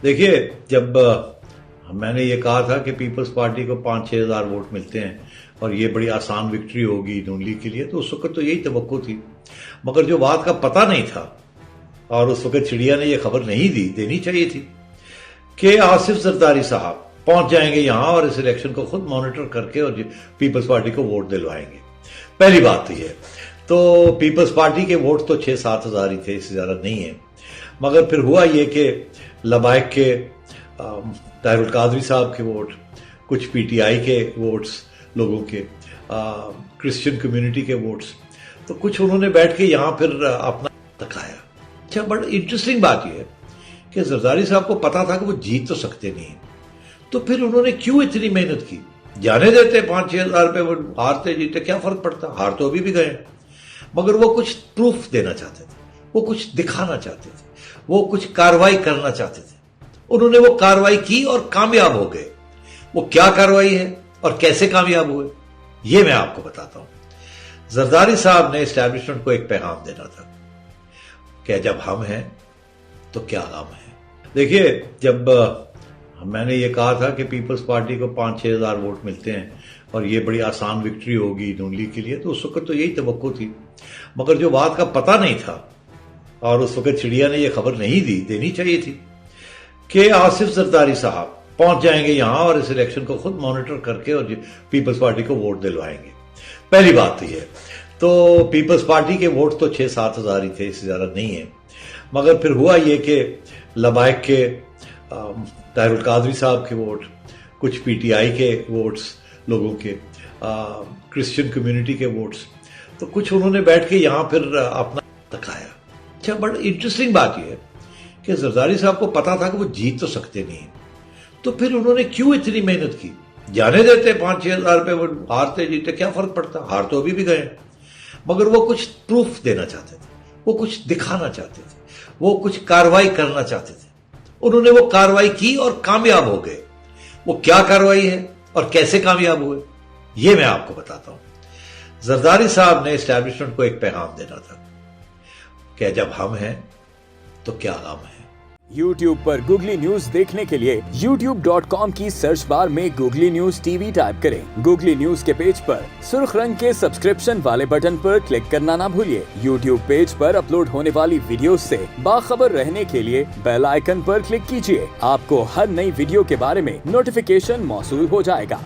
دیکھیے جب میں نے یہ کہا تھا کہ پیپلز پارٹی کو 5-6 ہزار ووٹ ملتے ہیں اور یہ بڑی آسان وکٹری ہوگی نون لیگ کے لیے، تو اس وقت تو یہی توقع تھی، مگر جو بات کا پتہ نہیں تھا اور اس وقت چڑیا نے یہ خبر نہیں دینی چاہیے تھی کہ آصف زرداری صاحب پہنچ جائیں گے یہاں اور اس الیکشن کو خود مانیٹر کر کے اور پیپلز پارٹی کو ووٹ دلوائیں گے۔ پہلی بات تو یہ، تو پیپلز پارٹی کے ووٹ تو 6-7 ہزار ہی تھے، اس سے زیادہ نہیں ہے، مگر پھر ہوا یہ کہ لبائک کے طاہر القادری صاحب کے ووٹ، کچھ پی ٹی آئی کے ووٹس لوگوں کے، کرسچن کمیونٹی کے ووٹس، تو کچھ انہوں نے بیٹھ کے یہاں پھر اپنا دکھایا۔ اچھا، بڑا انٹرسٹنگ بات یہ ہے کہ زرداری صاحب کو پتا تھا کہ وہ جیت تو سکتے نہیں، تو پھر انہوں نے کیوں اتنی محنت کی؟ جانے دیتے 5-6 ہزار روپے، وہ ہارتے جیتے کیا فرق پڑتا، ہار تو ابھی بھی گئے، مگر وہ کچھ پروف دینا چاہتے تھے، وہ کچھ دکھانا چاہتے تھے، وہ کچھ کاروائی کرنا چاہتے تھے۔ انہوں نے وہ کاروائی کی اور کامیاب ہو گئے۔ وہ کیا کاروائی ہے اور کیسے کامیاب ہوئے، یہ میں آپ کو بتاتا ہوں۔ زرداری صاحب نے اسٹیبلشمنٹ کو ایک پیغام دینا تھا کہ جب ہم ہیں تو کیا غم ہے۔ دیکھیے جب میں نے یہ کہا تھا کہ پیپلز پارٹی کو 5-6 ہزار ووٹ ملتے ہیں اور یہ بڑی آسان وکٹری ہوگی نون لیگ کے لیے، تو اس وقت تو یہی توقع تھی، مگر جو بات کا پتہ نہیں تھا اور اس وقت چڑیا نے یہ خبر نہیں دینی چاہیے تھی کہ آصف زرداری صاحب پہنچ جائیں گے یہاں اور اس الیکشن کو خود مانیٹر کر کے اور پیپلز پارٹی کو ووٹ دلوائیں گے۔ پہلی بات تو یہ، تو پیپلز پارٹی کے ووٹ تو 6-7 ہزار ہی تھے، اس سے زیادہ نہیں ہے، مگر پھر ہوا یہ کہ لبائک کے طاہر القادری صاحب کے ووٹ، کچھ پی ٹی آئی کے ووٹس لوگوں کے، کرسچن کمیونٹی کے ووٹس، تو کچھ انہوں نے بیٹھ کے یہاں پھر اپنا دکھایا۔ اچھا، بڑا انٹرسٹنگ بات یہ ہے کہ زرداری صاحب کو پتا تھا کہ وہ جیت تو سکتے نہیں، تو پھر انہوں نے کیوں اتنی محنت کی؟ جانے دیتے 5-6 ہزار روپے، وہ ہارتے جیتے کیا فرق پڑتا، ہار تو ابھی بھی گئے، مگر وہ کچھ پروف دینا چاہتے تھے، وہ کچھ دکھانا چاہتے تھے، وہ کچھ کاروائی کرنا چاہتے تھے۔ انہوں نے وہ کاروائی کی اور کامیاب ہو گئے۔ وہ کیا کاروائی ہے اور کیسے کامیاب ہوئے، یہ میں آپ کو بتاتا ہوں۔ زرداری صاحب نے اسٹیبلشمنٹ کو ایک پیغام دینا تھا کہ جب ہم ہیں تو کیا غم ہے۔ YouTube پر گوگلی نیوز دیکھنے کے لیے youtube.com کی سرچ بار میں googly news T V type کریں۔ گوگلی نیوز کے پیج پر سرخ رنگ کے سبسکرپشن والے بٹن پر کلک کرنا نہ بھولیے۔ YouTube پیج پر اپلوڈ ہونے والی ویڈیوز سے باخبر رہنے کے لیے بیل آئیکن پر کلک کیجیے۔ آپ کو ہر نئی ویڈیو کے بارے میں نوٹیفیکیشن موصول ہو جائے گا۔